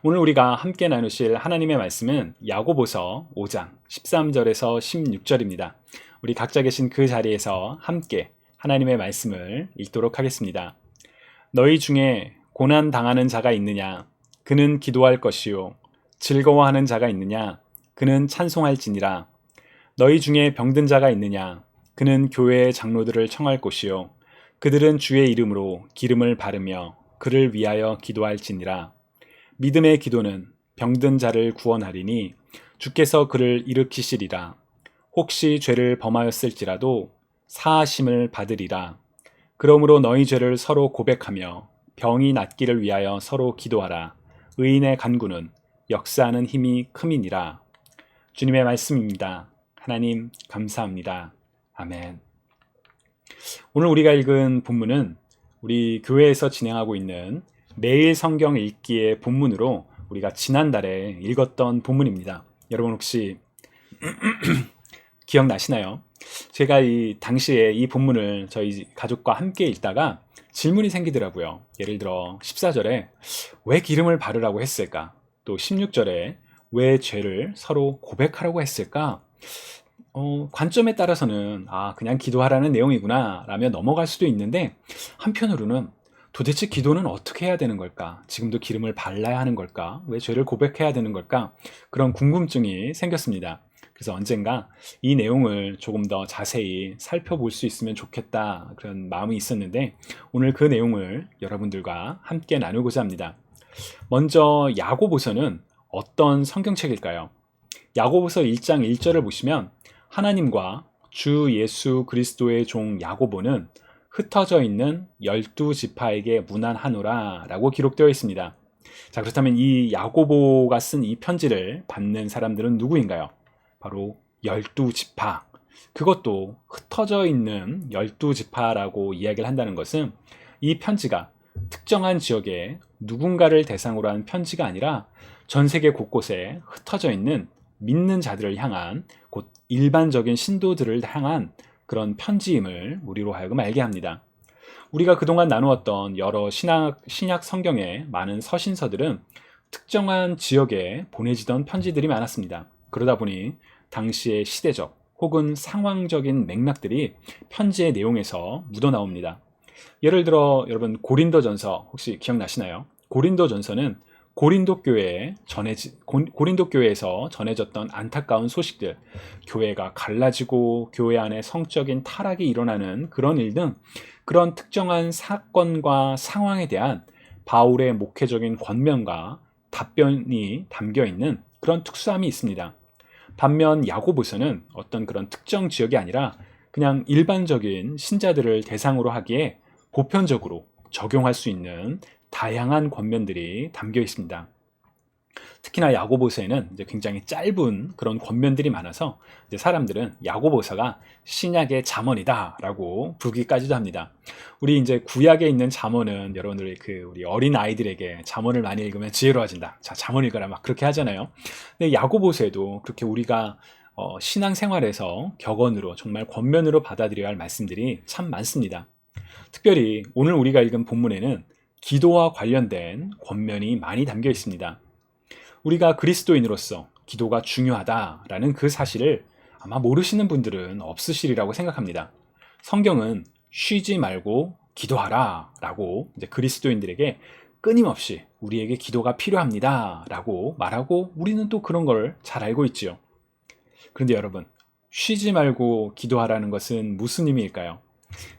오늘 우리가 함께 나누실 하나님의 말씀은 야고보서 5장 13절에서 16절입니다. 우리 각자 계신 그 자리에서 함께 하나님의 말씀을 읽도록 하겠습니다. 너희 중에 고난 당하는 자가 있느냐? 그는 기도할 것이요. 즐거워하는 자가 있느냐? 그는 찬송할지니라. 너희 중에 병든 자가 있느냐? 그는 교회의 장로들을 청할 것이요. 그들은 주의 이름으로 기름을 바르며 그를 위하여 기도할지니라. 믿음의 기도는 병든 자를 구원하리니 주께서 그를 일으키시리라. 혹시 죄를 범하였을지라도 사하심을 받으리라. 그러므로 너희 죄를 서로 고백하며 병이 낫기를 위하여 서로 기도하라. 의인의 간구는 역사하는 힘이 큼이니라. 주님의 말씀입니다. 하나님 감사합니다. 아멘. 오늘 우리가 읽은 본문은 우리 교회에서 진행하고 있는 매일 성경 읽기의 본문으로 우리가 지난달에 읽었던 본문입니다. 여러분 혹시 기억나시나요? 제가 당시에 이 본문을 저희 가족과 함께 읽다가 질문이 생기더라고요. 예를 들어 14절에 왜 기름을 바르라고 했을까? 또 16절에 왜 죄를 서로 고백하라고 했을까? 관점에 따라서는 그냥 기도하라는 내용이구나 라며 넘어갈 수도 있는데, 한편으로는 도대체 기도는 어떻게 해야 되는 걸까? 지금도 기름을 발라야 하는 걸까? 왜 죄를 고백해야 되는 걸까? 그런 궁금증이 생겼습니다. 그래서 언젠가 이 내용을 조금 더 자세히 살펴볼 수 있으면 좋겠다, 그런 마음이 있었는데 오늘 그 내용을 여러분들과 함께 나누고자 합니다. 먼저 야고보서는 어떤 성경책일까요? 야고보서 1장 1절을 보시면 하나님과 주 예수 그리스도의 종 야고보는 흩어져 있는 12지파에게 문안하노라 라고 기록되어 있습니다. 자, 그렇다면 이 야고보가 쓴 이 편지를 받는 사람들은 누구인가요? 바로 12지파. 그것도 흩어져 있는 12지파라고 이야기를 한다는 것은 이 편지가 특정한 지역에 누군가를 대상으로 한 편지가 아니라 전 세계 곳곳에 흩어져 있는 믿는 자들을 향한, 곧 일반적인 신도들을 향한 그런 편지임을 우리로 하여금 알게 합니다. 우리가 그동안 나누었던 여러 신약 성경의 많은 서신서들은 특정한 지역에 보내지던 편지들이 많았습니다. 그러다 보니 당시의 시대적 혹은 상황적인 맥락들이 편지의 내용에서 묻어나옵니다. 예를 들어 여러분 고린도전서 혹시 기억나시나요? 고린도전서는 고린도 교회에서 전해졌던 안타까운 소식들, 교회가 갈라지고 교회 안에 성적인 타락이 일어나는 그런 일 등 그런 특정한 사건과 상황에 대한 바울의 목회적인 권면과 답변이 담겨 있는 그런 특수함이 있습니다. 반면 야고보서는 어떤 그런 특정 지역이 아니라 그냥 일반적인 신자들을 대상으로 하기에 보편적으로 적용할 수 있는 다양한 권면들이 담겨 있습니다. 특히나 야고보서에는 이제 굉장히 짧은 그런 권면들이 많아서 이제 사람들은 야고보서가 신약의 잠언이다라고 부르기까지도 합니다. 우리 이제 구약에 있는 잠언은 여러분들이 우리 어린 아이들에게 잠언을 많이 읽으면 지혜로워진다. 자, 잠언 읽어라 막 그렇게 하잖아요. 근데 야고보서에도 그렇게 우리가 신앙생활에서 격언으로 정말 권면으로 받아들여야 할 말씀들이 참 많습니다. 특별히 오늘 우리가 읽은 본문에는 기도와 관련된 권면이 많이 담겨 있습니다. 우리가 그리스도인으로서 기도가 중요하다라는 그 사실을 아마 모르시는 분들은 없으시리라고 생각합니다. 성경은 쉬지 말고 기도하라 라고 이제 그리스도인들에게 끊임없이 우리에게 기도가 필요합니다 라고 말하고 우리는 또 그런 걸 잘 알고 있지요. 그런데 여러분, 쉬지 말고 기도하라는 것은 무슨 의미일까요?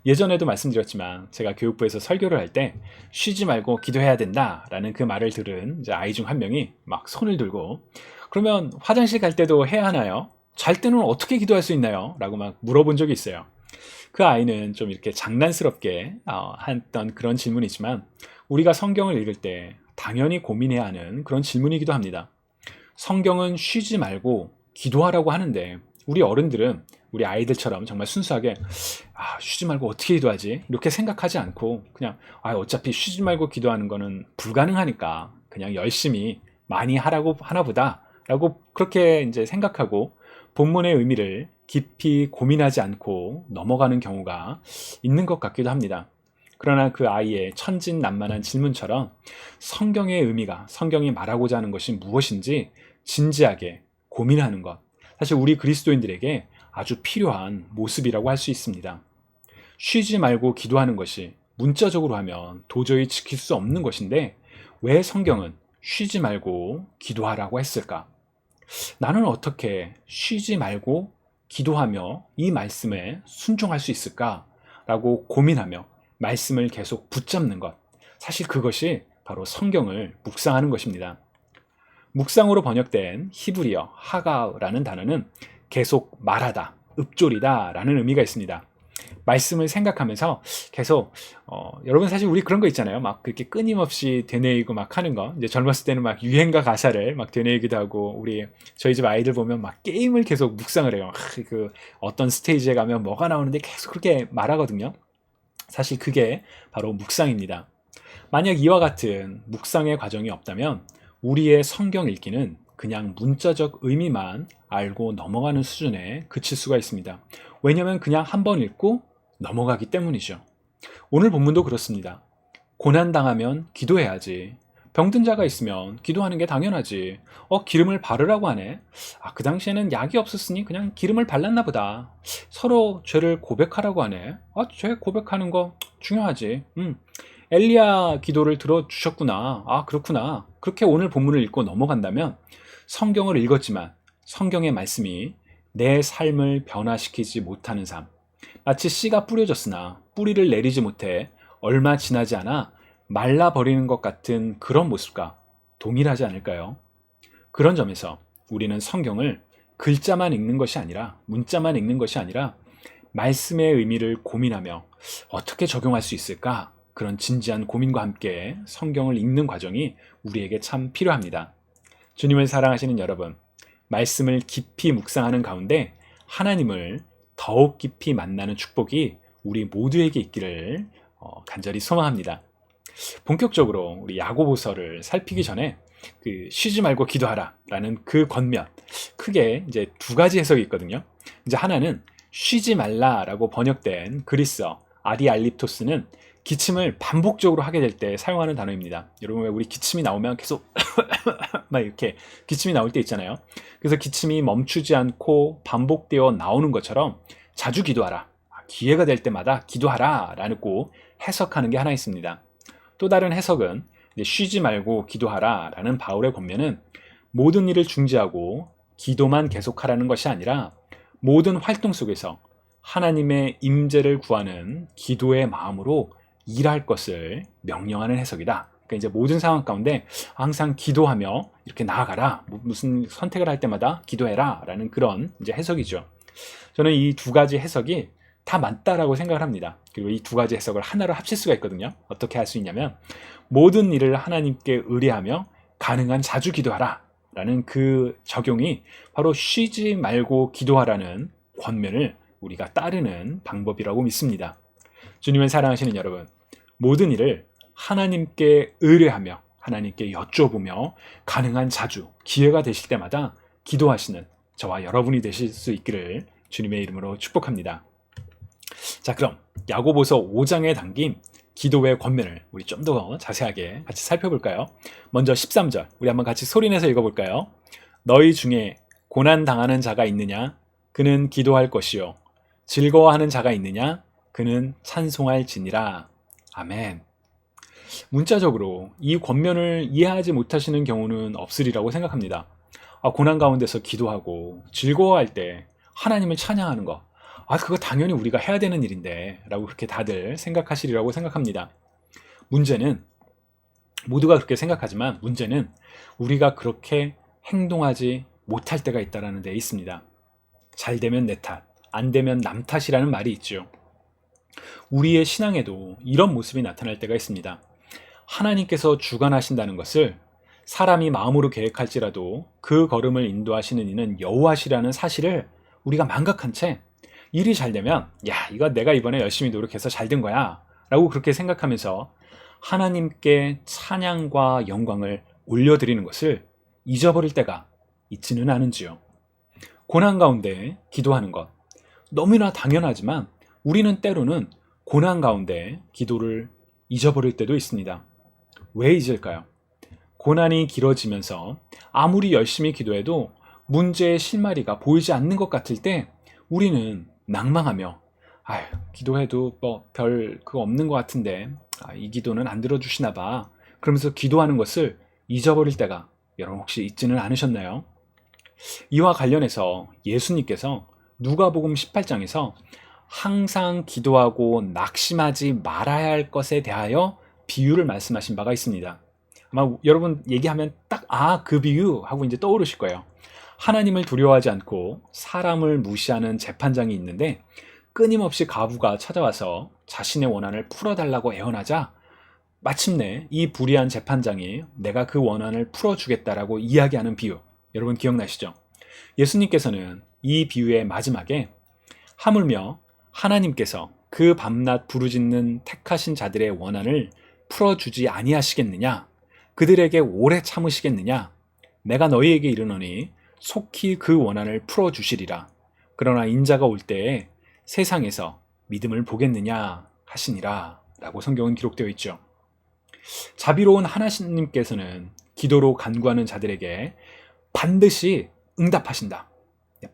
예전에도 말씀드렸지만 제가 교육부에서 설교를 할 때 쉬지 말고 기도해야 된다라는 그 말을 들은 이제 아이 중 한 명이 막 손을 들고, 그러면 화장실 갈 때도 해야 하나요? 잘 때는 어떻게 기도할 수 있나요? 라고 막 물어본 적이 있어요. 그 아이는 좀 이렇게 장난스럽게 했던 그런 질문이지만 우리가 성경을 읽을 때 당연히 고민해야 하는 그런 질문이기도 합니다. 성경은 쉬지 말고 기도하라고 하는데 우리 어른들은 우리 아이들처럼 정말 순수하게 쉬지 말고 어떻게 기도하지? 이렇게 생각하지 않고 그냥 어차피 쉬지 말고 기도하는 거는 불가능하니까 그냥 열심히 많이 하라고 하나 보다 라고 그렇게 이제 생각하고 본문의 의미를 깊이 고민하지 않고 넘어가는 경우가 있는 것 같기도 합니다. 그러나 그 아이의 천진난만한 질문처럼 성경의 의미가, 성경이 말하고자 하는 것이 무엇인지 진지하게 고민하는 것, 사실 우리 그리스도인들에게 아주 필요한 모습이라고 할 수 있습니다. 쉬지 말고 기도하는 것이 문자적으로 하면 도저히 지킬 수 없는 것인데 왜 성경은 쉬지 말고 기도하라고 했을까? 나는 어떻게 쉬지 말고 기도하며 이 말씀에 순종할 수 있을까? 라고 고민하며 말씀을 계속 붙잡는 것. 사실 그것이 바로 성경을 묵상하는 것입니다. 묵상으로 번역된 히브리어 하가라는 단어는 계속 말하다, 읊조리다 라는 의미가 있습니다. 말씀을 생각하면서 계속 여러분 사실 우리 그런 거 있잖아요. 막 그렇게 끊임없이 되뇌이고 막 하는 거. 이제 젊었을 때는 막 유행가 가사를 막 되뇌이기도 하고 우리 저희 집 아이들 보면 막 게임을 계속 묵상을 해요. 그 어떤 스테이지에 가면 뭐가 나오는데 계속 그렇게 말하거든요. 사실 그게 바로 묵상입니다. 만약 이와 같은 묵상의 과정이 없다면 우리의 성경 읽기는 그냥 문자적 의미만 알고 넘어가는 수준에 그칠 수가 있습니다. 왜냐하면 그냥 한 번 읽고 넘어가기 때문이죠. 오늘 본문도 그렇습니다. 고난당하면 기도해야지. 병든 자가 있으면 기도하는 게 당연하지. 기름을 바르라고 하네. 그 당시에는 약이 없었으니 그냥 기름을 발랐나 보다. 서로 죄를 고백하라고 하네. 죄 고백하는 거 중요하지. 엘리야 기도를 들어주셨구나. 그렇구나. 그렇게 오늘 본문을 읽고 넘어간다면 성경을 읽었지만 성경의 말씀이 내 삶을 변화시키지 못하는 삶, 마치 씨가 뿌려졌으나 뿌리를 내리지 못해 얼마 지나지 않아 말라버리는 것 같은 그런 모습과 동일하지 않을까요? 그런 점에서 우리는 성경을 글자만 읽는 것이 아니라, 문자만 읽는 것이 아니라 말씀의 의미를 고민하며 어떻게 적용할 수 있을까? 그런 진지한 고민과 함께 성경을 읽는 과정이 우리에게 참 필요합니다. 주님을 사랑하시는 여러분, 말씀을 깊이 묵상하는 가운데 하나님을 더욱 깊이 만나는 축복이 우리 모두에게 있기를 간절히 소망합니다. 본격적으로 우리 야고보서를 살피기 전에 그 쉬지 말고 기도하라 라는 그 권면, 크게 이제 두 가지 해석이 있거든요. 이제 하나는 쉬지 말라라고 번역된 그리스어 아리알립토스는 기침을 반복적으로 하게 될 때 사용하는 단어입니다. 여러분 왜 우리 기침이 나오면 계속 막 이렇게 기침이 나올 때 있잖아요. 그래서 기침이 멈추지 않고 반복되어 나오는 것처럼 자주 기도하라, 기회가 될 때마다 기도하라 라고 해석하는 게 하나 있습니다. 또 다른 해석은 쉬지 말고 기도하라 라는 바울의 권면은 모든 일을 중지하고 기도만 계속하라는 것이 아니라 모든 활동 속에서 하나님의 임재를 구하는 기도의 마음으로 일할 것을 명령하는 해석이다. 그러니까 이제 모든 상황 가운데 항상 기도하며 이렇게 나아가라. 무슨 선택을 할 때마다 기도해라 라는 그런 이제 해석이죠. 저는 이 두 가지 해석이 다 맞다라고 생각을 합니다. 그리고 이 두 가지 해석을 하나로 합칠 수가 있거든요. 어떻게 할 수 있냐면 모든 일을 하나님께 의뢰하며 가능한 자주 기도하라 라는 그 적용이 바로 쉬지 말고 기도하라는 권면을 우리가 따르는 방법이라고 믿습니다. 주님을 사랑하시는 여러분, 모든 일을 하나님께 의뢰하며 하나님께 여쭤보며 가능한 자주 기회가 되실 때마다 기도하시는 저와 여러분이 되실 수 있기를 주님의 이름으로 축복합니다. 자, 그럼 야고보서 5장에 담긴 기도의 권면을 우리 좀 더 자세하게 같이 살펴볼까요? 먼저 13절 우리 한번 같이 소리내서 읽어볼까요? 너희 중에 고난당하는 자가 있느냐? 그는 기도할 것이요 즐거워하는 자가 있느냐? 그는 찬송할지니라. 아멘. 문자적으로 이 권면을 이해하지 못하시는 경우는 없으리라고 생각합니다. 고난 가운데서 기도하고 즐거워할 때 하나님을 찬양하는 거, 그거 당연히 우리가 해야 되는 일인데 라고 그렇게 다들 생각하시리라고 생각합니다. 문제는 모두가 그렇게 생각하지만 문제는 우리가 그렇게 행동하지 못할 때가 있다는 데 있습니다. 잘 되면 내 탓, 안 되면 남 탓이라는 말이 있죠. 우리의 신앙에도 이런 모습이 나타날 때가 있습니다. 하나님께서 주관하신다는 것을 사람이 마음으로 계획할지라도 그 걸음을 인도하시는 이는 여호와시라는 사실을 우리가 망각한 채 일이 잘 되면 이거 내가 이번에 열심히 노력해서 잘 된 거야 라고 그렇게 생각하면서 하나님께 찬양과 영광을 올려드리는 것을 잊어버릴 때가 있지는 않은지요. 고난 가운데 기도하는 것 너무나 당연하지만 우리는 때로는 고난 가운데 기도를 잊어버릴 때도 있습니다. 왜 잊을까요? 고난이 길어지면서 아무리 열심히 기도해도 문제의 실마리가 보이지 않는 것 같을 때 우리는 낭망하며 아휴, 기도해도 뭐 별 그거 없는 것 같은데 이 기도는 안 들어주시나 봐. 그러면서 기도하는 것을 잊어버릴 때가 여러분 혹시 있지는 않으셨나요? 이와 관련해서 예수님께서 누가복음 18장에서 항상 기도하고 낙심하지 말아야 할 것에 대하여 비유를 말씀하신 바가 있습니다. 아마 여러분 얘기하면 딱 그 비유 하고 이제 떠오르실 거예요. 하나님을 두려워하지 않고 사람을 무시하는 재판장이 있는데 끊임없이 과부가 찾아와서 자신의 원한을 풀어달라고 애원하자 마침내 이 불의한 재판장이 내가 그 원한을 풀어주겠다라고 이야기하는 비유, 여러분 기억나시죠? 예수님께서는 이 비유의 마지막에 하물며 하나님께서 그 밤낮 부르짖는 택하신 자들의 원한을 풀어주지 아니하시겠느냐? 그들에게 오래 참으시겠느냐? 내가 너희에게 이르노니 속히 그 원한을 풀어주시리라. 그러나 인자가 올 때에 세상에서 믿음을 보겠느냐 하시니라 라고 성경은 기록되어 있죠. 자비로운 하나님께서는 기도로 간구하는 자들에게 반드시 응답하신다.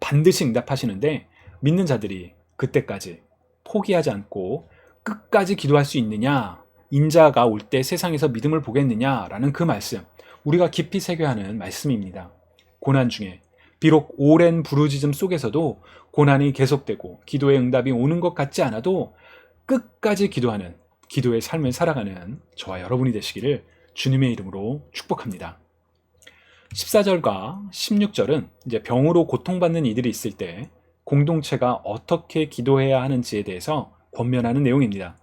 반드시 응답하시는데 믿는 자들이 그때까지 포기하지 않고 끝까지 기도할 수 있느냐, 인자가 올 때 세상에서 믿음을 보겠느냐라는 그 말씀, 우리가 깊이 새겨야 하는 말씀입니다. 고난 중에 비록 오랜 부르짖음 속에서도 고난이 계속되고 기도의 응답이 오는 것 같지 않아도 끝까지 기도하는 기도의 삶을 살아가는 저와 여러분이 되시기를 주님의 이름으로 축복합니다. 14절과 16절은 이제 병으로 고통받는 이들이 있을 때 공동체가 어떻게 기도해야 하는지에 대해서 권면하는 내용입니다.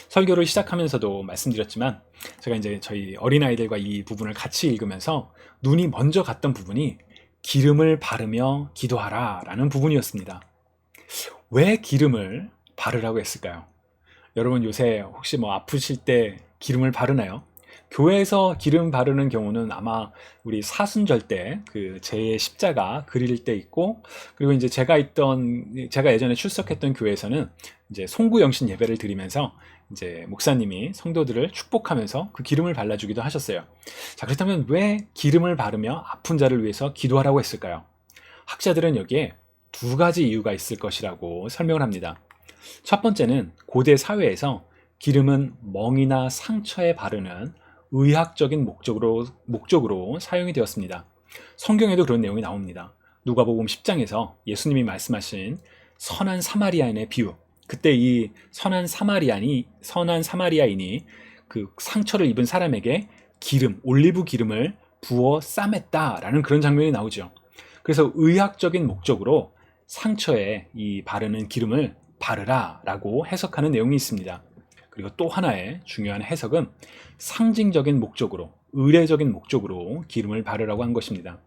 설교를 시작하면서도 말씀드렸지만 제가 이제 저희 어린아이들과 이 부분을 같이 읽으면서 눈이 먼저 갔던 부분이 기름을 바르며 기도하라 라는 부분이었습니다. 왜 기름을 바르라고 했을까요? 여러분 요새 혹시 뭐 아프실 때 기름을 바르나요? 교회에서 기름 바르는 경우는 아마 우리 사순절 때 그 제 십자가 그릴 때 있고, 그리고 이제 제가 예전에 출석했던 교회에서는 이제 송구영신 예배를 드리면서 이제 목사님이 성도들을 축복하면서 그 기름을 발라주기도 하셨어요. 자, 그렇다면 왜 기름을 바르며 아픈 자를 위해서 기도하라고 했을까요? 학자들은 여기에 두 가지 이유가 있을 것이라고 설명을 합니다. 첫 번째는 고대 사회에서 기름은 멍이나 상처에 바르는 의학적인 목적으로 사용이 되었습니다. 성경에도 그런 내용이 나옵니다. 누가복음 10장에서 예수님이 말씀하신 선한 사마리아인의 비유, 그때 이 선한 사마리아인이 그 상처를 입은 사람에게 올리브 기름을 부어 싸맸다라는 그런 장면이 나오죠. 그래서 의학적인 목적으로 상처에 이 바르는 기름을 바르라라고 해석하는 내용이 있습니다. 그리고 또 하나의 중요한 해석은 상징적인 목적으로, 의례적인 목적으로 기름을 바르라고 한 것입니다.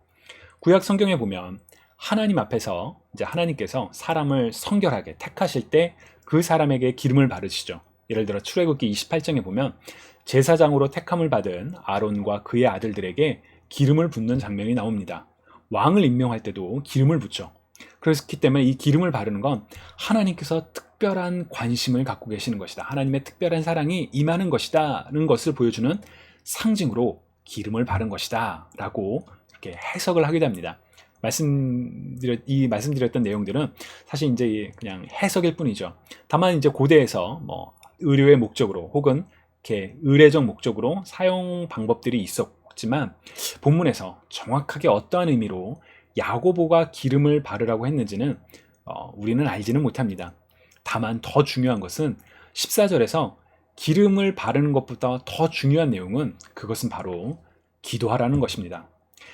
구약 성경에 보면 하나님 앞에서 이제 하나님께서 사람을 성결하게 택하실 때 그 사람에게 기름을 바르시죠. 예를 들어 출애굽기 28장에 보면 제사장으로 택함을 받은 아론과 그의 아들들에게 기름을 붓는 장면이 나옵니다. 왕을 임명할 때도 기름을 붓죠. 그렇기 때문에 이 기름을 바르는 건 하나님께서 특별한 관심을 갖고 계시는 것이다, 하나님의 특별한 사랑이 임하는 것이다는 것을 보여주는 상징으로 기름을 바른 것이다 라고 이렇게 해석을 하게 됩니다. 말씀드렸던 내용들은 사실 이제 그냥 해석일 뿐이죠. 다만 이제 고대에서 뭐 의료의 목적으로 혹은 이렇게 의례적 목적으로 사용 방법들이 있었지만 본문에서 정확하게 어떠한 의미로 야고보가 기름을 바르라고 했는지는 우리는 알지는 못합니다. 다만 더 중요한 것은 14절에서 기름을 바르는 것보다 더 중요한 내용은 그것은 바로 기도하라는 것입니다.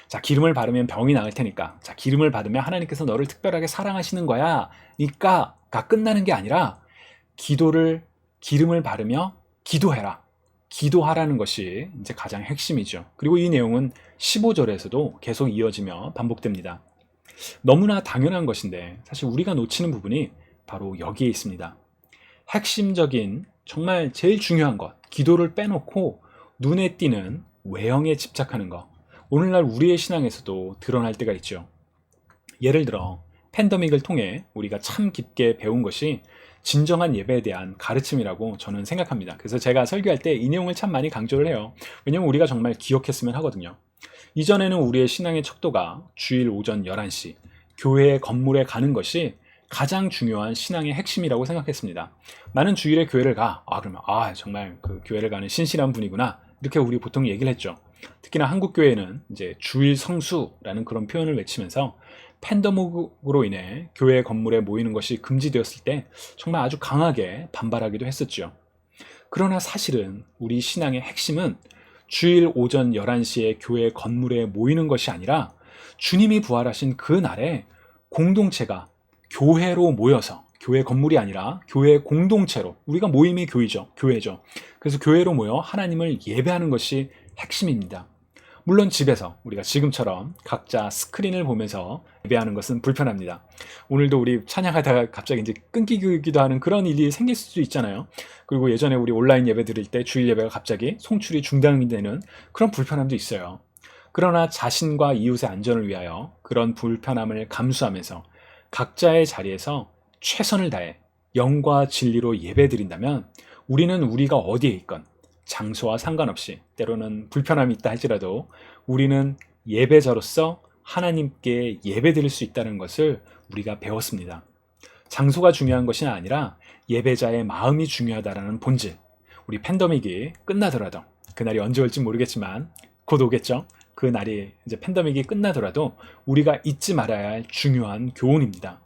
자, 기름을 바르면 병이 나을 테니까, 자, 기름을 받으면 하나님께서 너를 특별하게 사랑하시는 거야 니까가 끝나는 게 아니라 기름을 바르며 기도해라, 기도하라는 것이 이제 가장 핵심이죠. 그리고 이 내용은 15절에서도 계속 이어지며 반복됩니다. 너무나 당연한 것인데 사실 우리가 놓치는 부분이 바로 여기에 있습니다. 핵심적인 정말 제일 중요한 것, 기도를 빼놓고 눈에 띄는 외형에 집착하는 것, 오늘날 우리의 신앙에서도 드러날 때가 있죠. 예를 들어 팬데믹을 통해 우리가 참 깊게 배운 것이 진정한 예배에 대한 가르침이라고 저는 생각합니다. 그래서 제가 설교할 때 이 내용을 참 많이 강조를 해요. 왜냐면 우리가 정말 기억했으면 하거든요. 이전에는 우리의 신앙의 척도가 주일 오전 11시 교회 건물에 가는 것이 가장 중요한 신앙의 핵심이라고 생각했습니다. 나는 주일에 교회를 가. 그러면 정말 그 교회를 가는 신실한 분이구나. 이렇게 우리 보통 얘기를 했죠. 특히나 한국 교회는 이제 주일 성수라는 그런 표현을 외치면서 팬데믹으로 인해 교회 건물에 모이는 것이 금지되었을 때 정말 아주 강하게 반발하기도 했었죠. 그러나 사실은 우리 신앙의 핵심은 주일 오전 11시에 교회 건물에 모이는 것이 아니라 주님이 부활하신 그 날에 공동체가 교회로 모여서, 교회 건물이 아니라 교회 공동체로, 우리가 모임이 교회죠. 그래서 교회로 모여 하나님을 예배하는 것이 핵심입니다. 물론 집에서 우리가 지금처럼 각자 스크린을 보면서 예배하는 것은 불편합니다. 오늘도 우리 찬양하다가 갑자기 이제 끊기기도 하는 그런 일이 생길 수도 있잖아요. 그리고 예전에 우리 온라인 예배 드릴 때 주일 예배가 갑자기 송출이 중단이 되는 그런 불편함도 있어요. 그러나 자신과 이웃의 안전을 위하여 그런 불편함을 감수하면서 각자의 자리에서 최선을 다해 영과 진리로 예배 드린다면 우리는 우리가 어디에 있건 장소와 상관없이, 때로는 불편함이 있다 할지라도 우리는 예배자로서 하나님께 예배 드릴 수 있다는 것을 우리가 배웠습니다. 장소가 중요한 것이 아니라 예배자의 마음이 중요하다는 본질. 우리 팬데믹이 끝나더라도, 그날이 언제 올지 모르겠지만 곧 오겠죠. 그 날이 이제 팬데믹이 끝나더라도 우리가 잊지 말아야 할 중요한 교훈입니다.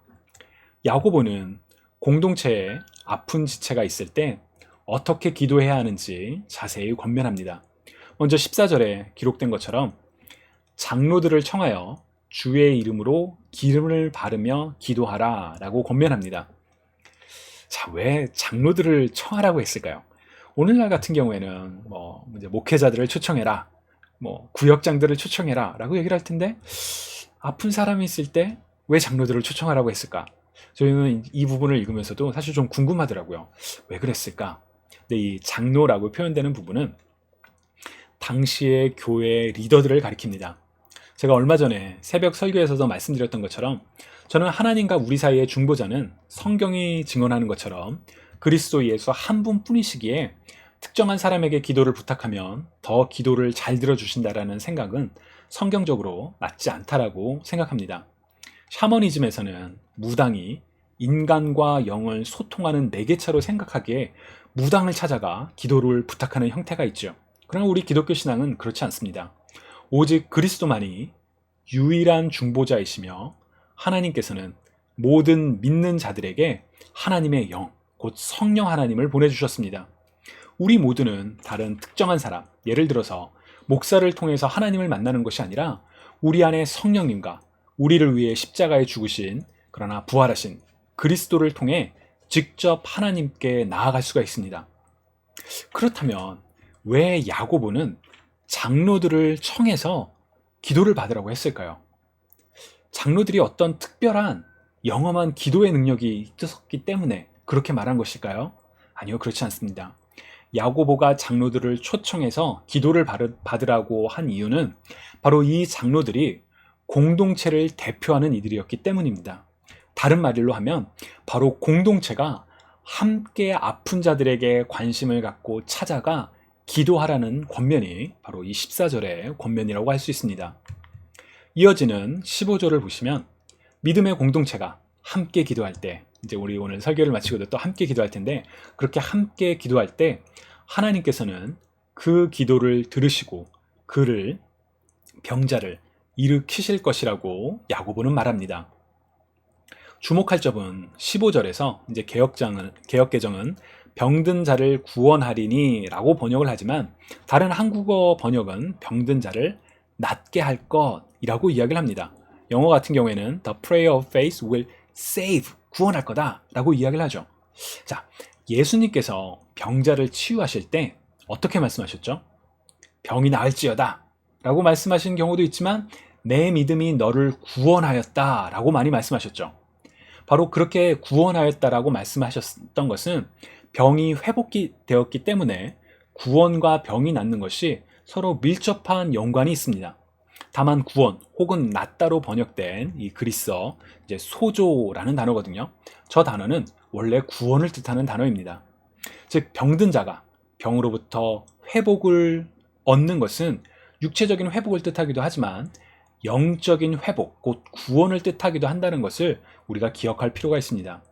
야고보는 공동체에 아픈 지체가 있을 때 어떻게 기도해야 하는지 자세히 권면합니다. 먼저 14절에 기록된 것처럼 장로들을 청하여 주의 이름으로 기름을 바르며 기도하라 라고 권면합니다. 자, 왜 장로들을 청하라고 했을까요? 오늘날 같은 경우에는 이제 목회자들을 초청해라, 구역장들을 초청해라 라고 얘기를 할 텐데, 아픈 사람이 있을 때 왜 장로들을 초청하라고 했을까? 저희는 이 부분을 읽으면서도 사실 좀 궁금하더라고요. 왜 그랬을까? 근데 이 장로라고 표현되는 부분은 당시의 교회 리더들을 가리킵니다. 제가 얼마 전에 새벽 설교에서도 말씀드렸던 것처럼 저는 하나님과 우리 사이의 중보자는 성경이 증언하는 것처럼 그리스도 예수 한 분뿐이시기에 특정한 사람에게 기도를 부탁하면 더 기도를 잘 들어주신다라는 생각은 성경적으로 맞지 않다라고 생각합니다. 샤머니즘에서는 무당이 인간과 영을 소통하는 매개체로 생각하기에 무당을 찾아가 기도를 부탁하는 형태가 있죠. 그러나 우리 기독교 신앙은 그렇지 않습니다. 오직 그리스도만이 유일한 중보자이시며 하나님께서는 모든 믿는 자들에게 하나님의 영, 곧 성령 하나님을 보내주셨습니다. 우리 모두는 다른 특정한 사람, 예를 들어서 목사를 통해서 하나님을 만나는 것이 아니라 우리 안에 성령님과 우리를 위해 십자가에 죽으신, 그러나 부활하신 그리스도를 통해 직접 하나님께 나아갈 수가 있습니다. 그렇다면 왜 야고보는 장로들을 청해서 기도를 받으라고 했을까요? 장로들이 어떤 특별한 영험한 기도의 능력이 있었기 때문에 그렇게 말한 것일까요? 아니요, 그렇지 않습니다. 야고보가 장로들을 초청해서 기도를 받으라고 한 이유는 바로 이 장로들이 공동체를 대표하는 이들이었기 때문입니다. 다른 말로 하면 바로 공동체가 함께 아픈 자들에게 관심을 갖고 찾아가 기도하라는 권면이 바로 이 14절의 권면이라고 할 수 있습니다. 이어지는 15절을 보시면 믿음의 공동체가 함께 기도할 때, 이제 우리 오늘 설교를 마치고도 또 함께 기도할 텐데, 그렇게 함께 기도할 때 하나님께서는 그 기도를 들으시고 그를, 병자를 일으키실 것이라고 야고보는 말합니다. 주목할 점은 15절에서 이제 개역개정은 병든 자를 구원하리니 라고 번역을 하지만 다른 한국어 번역은 병든 자를 낫게 할 것이라고 이야기를 합니다. 영어 같은 경우에는 The prayer of faith will save, 구원할 거다 라고 이야기를 하죠. 자, 예수님께서 병자를 치유하실 때 어떻게 말씀하셨죠? 병이 나을지어다 라고 말씀하신 경우도 있지만 내 믿음이 너를 구원하였다 라고 많이 말씀하셨죠. 바로 그렇게 구원하였다라고 말씀하셨던 것은 병이 회복이 되었기 때문에 구원과 병이 낫는 것이 서로 밀접한 연관이 있습니다. 다만 구원 혹은 낫다로 번역된 이 그리스어 이제 소조라는 단어거든요. 저 단어는 원래 구원을 뜻하는 단어입니다. 즉 병든 자가 병으로부터 회복을 얻는 것은 육체적인 회복을 뜻하기도 하지만 영적인 회복, 곧 구원을 뜻하기도 한다는 것을 우리가 기억할 필요가 있습니다.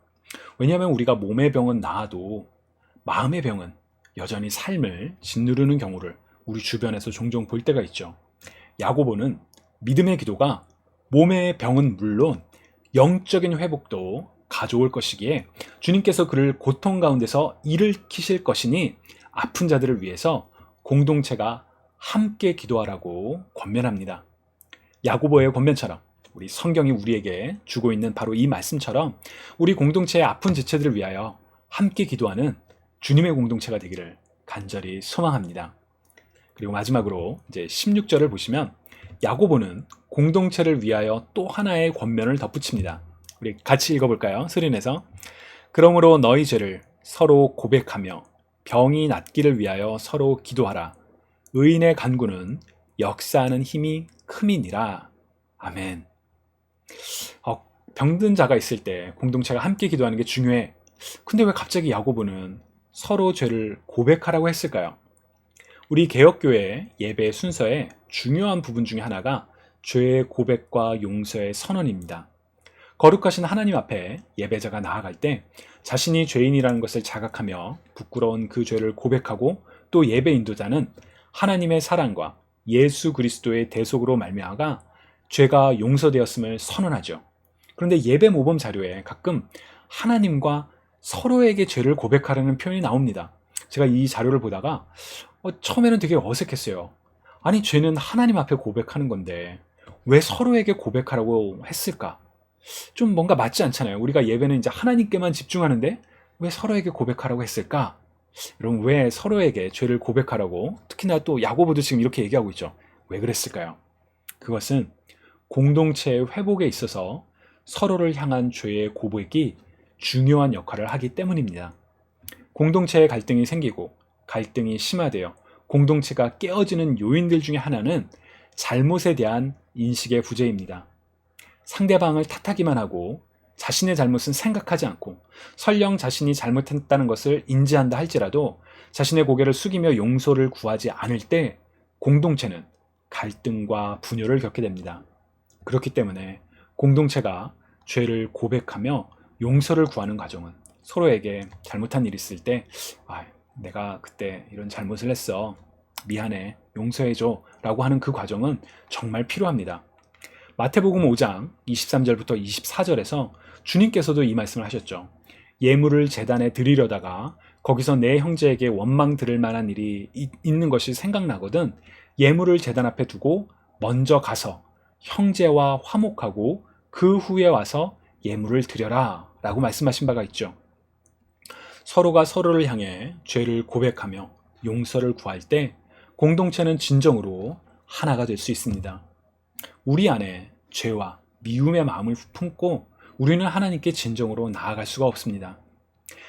왜냐하면 우리가 몸의 병은 나아도 마음의 병은 여전히 삶을 짓누르는 경우를 우리 주변에서 종종 볼 때가 있죠. 야고보는 믿음의 기도가 몸의 병은 물론 영적인 회복도 가져올 것이기에 주님께서 그를 고통 가운데서 일으키실 것이니 아픈 자들을 위해서 공동체가 함께 기도하라고 권면합니다. 야고보의 권면처럼 우리 성경이 우리에게 주고 있는 바로 이 말씀처럼 우리 공동체의 아픈 지체들을 위하여 함께 기도하는 주님의 공동체가 되기를 간절히 소망합니다. 그리고 마지막으로 이제 16절을 보시면 야고보는 공동체를 위하여 또 하나의 권면을 덧붙입니다. 우리 같이 읽어볼까요? 소리내서. 그러므로 너희 죄를 서로 고백하며 병이 낫기를 위하여 서로 기도하라. 의인의 간구는 역사하는 힘이 큼이니라. 아멘. 병든 자가 있을 때 공동체가 함께 기도하는 게 중요해. 근데 왜 갑자기 야고보는 서로 죄를 고백하라고 했을까요? 우리 개혁교회 예배 순서의 중요한 부분 중에 하나가 죄의 고백과 용서의 선언입니다. 거룩하신 하나님 앞에 예배자가 나아갈 때 자신이 죄인이라는 것을 자각하며 부끄러운 그 죄를 고백하고 또 예배 인도자는 하나님의 사랑과 예수 그리스도의 대속으로 말미암아 죄가 용서되었음을 선언하죠. 그런데 예배 모범 자료에 가끔 하나님과 서로에게 죄를 고백하라는 표현이 나옵니다. 제가 이 자료를 보다가 처음에는 되게 어색했어요. 아니, 죄는 하나님 앞에 고백하는 건데 왜 서로에게 고백하라고 했을까? 좀 뭔가 맞지 않잖아요. 우리가 예배는 이제 하나님께만 집중하는데 왜 서로에게 고백하라고 했을까? 여러분, 왜 서로에게 죄를 고백하라고, 특히나 또 야고보도 지금 이렇게 얘기하고 있죠. 왜 그랬을까요? 그것은 공동체의 회복에 있어서 서로를 향한 죄의 고백이 중요한 역할을 하기 때문입니다. 공동체의 갈등이 생기고 갈등이 심화되어 공동체가 깨어지는 요인들 중에 하나는 잘못에 대한 인식의 부재입니다. 상대방을 탓하기만 하고 자신의 잘못은 생각하지 않고 설령 자신이 잘못했다는 것을 인지한다 할지라도 자신의 고개를 숙이며 용서를 구하지 않을 때 공동체는 갈등과 분열을 겪게 됩니다. 그렇기 때문에 공동체가 죄를 고백하며 용서를 구하는 과정은 서로에게 잘못한 일이 있을 때 내가 그때 이런 잘못을 했어. 미안해. 용서해줘. 라고 하는 그 과정은 정말 필요합니다. 마태복음 5장 23절부터 24절에서 주님께서도 이 말씀을 하셨죠. 예물을 제단에 드리려다가 거기서 내 형제에게 원망 들을 만한 일이 있는 것이 생각나거든 예물을 제단 앞에 두고 먼저 가서 형제와 화목하고 그 후에 와서 예물을 드려라 라고 말씀하신 바가 있죠. 서로가 서로를 향해 죄를 고백하며 용서를 구할 때 공동체는 진정으로 하나가 될 수 있습니다. 우리 안에 죄와 미움의 마음을 품고 우리는 하나님께 진정으로 나아갈 수가 없습니다.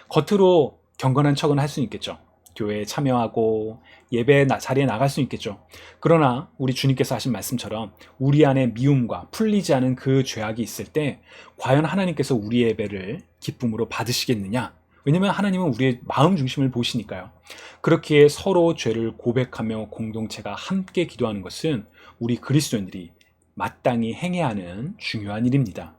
겉으로 경건한 척은 할 수 있겠죠. 교회에 참여하고 예배 자리에 나갈 수 있겠죠. 그러나 우리 주님께서 하신 말씀처럼 우리 안에 미움과 풀리지 않은 그 죄악이 있을 때 과연 하나님께서 우리의 예배를 기쁨으로 받으시겠느냐? 왜냐하면 하나님은 우리의 마음 중심을 보시니까요. 그렇기에 서로 죄를 고백하며 공동체가 함께 기도하는 것은 우리 그리스도인들이 마땅히 행해야 하는 중요한 일입니다.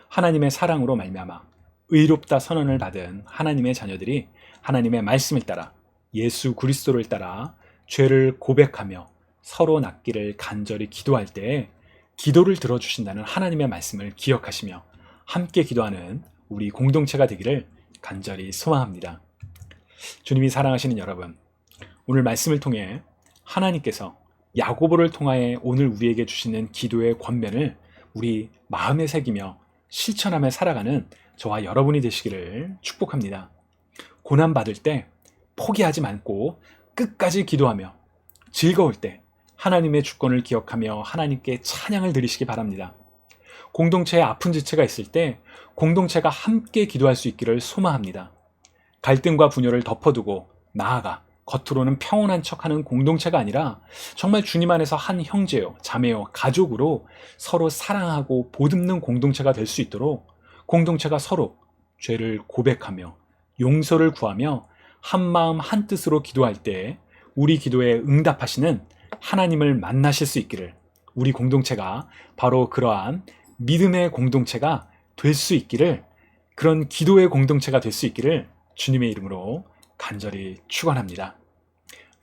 하나님의 사랑으로 말미암아 의롭다 선언을 받은 하나님의 자녀들이 하나님의 말씀을 따라 예수 그리스도를 따라 죄를 고백하며 서로 낫기를 간절히 기도할 때 기도를 들어주신다는 하나님의 말씀을 기억하시며 함께 기도하는 우리 공동체가 되기를 간절히 소망합니다. 주님이 사랑하시는 여러분, 오늘 말씀을 통해 하나님께서 야고보를 통하여 오늘 우리에게 주시는 기도의 권면을 우리 마음에 새기며 실천하며 살아가는 저와 여러분이 되시기를 축복합니다. 고난받을 때 포기하지 않고 끝까지 기도하며 즐거울 때 하나님의 주권을 기억하며 하나님께 찬양을 드리시기 바랍니다. 공동체에 아픈 지체가 있을 때 공동체가 함께 기도할 수 있기를 소망합니다. 갈등과 분열을 덮어두고 나아가 겉으로는 평온한 척하는 공동체가 아니라 정말 주님 안에서 한 형제요, 자매요, 가족으로 서로 사랑하고 보듬는 공동체가 될 수 있도록 공동체가 서로 죄를 고백하며 용서를 구하며 한 마음 한 뜻으로 기도할 때 우리 기도에 응답하시는 하나님을 만나실 수 있기를, 우리 공동체가 바로 그러한 믿음의 공동체가 될 수 있기를, 그런 기도의 공동체가 될 수 있기를 주님의 이름으로 간절히 축원합니다.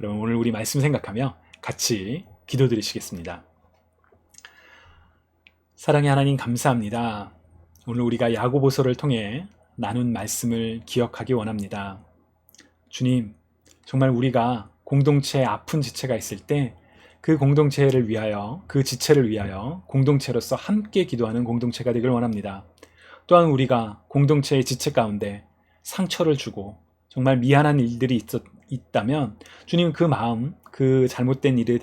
여러분, 오늘 우리 말씀 생각하며 같이 기도드리시겠습니다. 사랑의 하나님, 감사합니다. 오늘 우리가 야고보서를 통해 나눈 말씀을 기억하기 원합니다. 주님, 정말 우리가 공동체에 아픈 지체가 있을 때 그 공동체를 위하여, 그 지체를 위하여 공동체로서 함께 기도하는 공동체가 되길 원합니다. 또한 우리가 공동체의 지체 가운데 상처를 주고 정말 미안한 일들이 있다면 주님, 그 마음, 그 잘못된 일에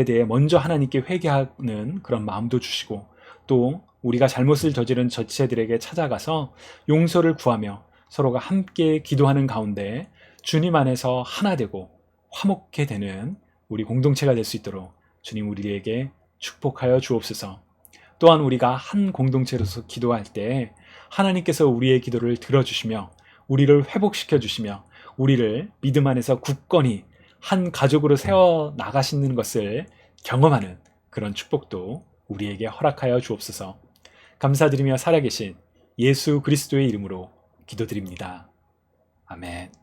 대해 먼저 하나님께 회개하는 그런 마음도 주시고, 또 우리가 잘못을 저지른 지체들에게 찾아가서 용서를 구하며 서로가 함께 기도하는 가운데 주님 안에서 하나 되고 화목해 되는 우리 공동체가 될 수 있도록 주님, 우리에게 축복하여 주옵소서. 또한 우리가 한 공동체로서 기도할 때 하나님께서 우리의 기도를 들어주시며 우리를 회복시켜 주시며 우리를 믿음 안에서 굳건히 한 가족으로 세워 나가시는 것을 경험하는 그런 축복도 우리에게 허락하여 주옵소서. 감사드리며 살아계신 예수 그리스도의 이름으로 기도드립니다. 아멘.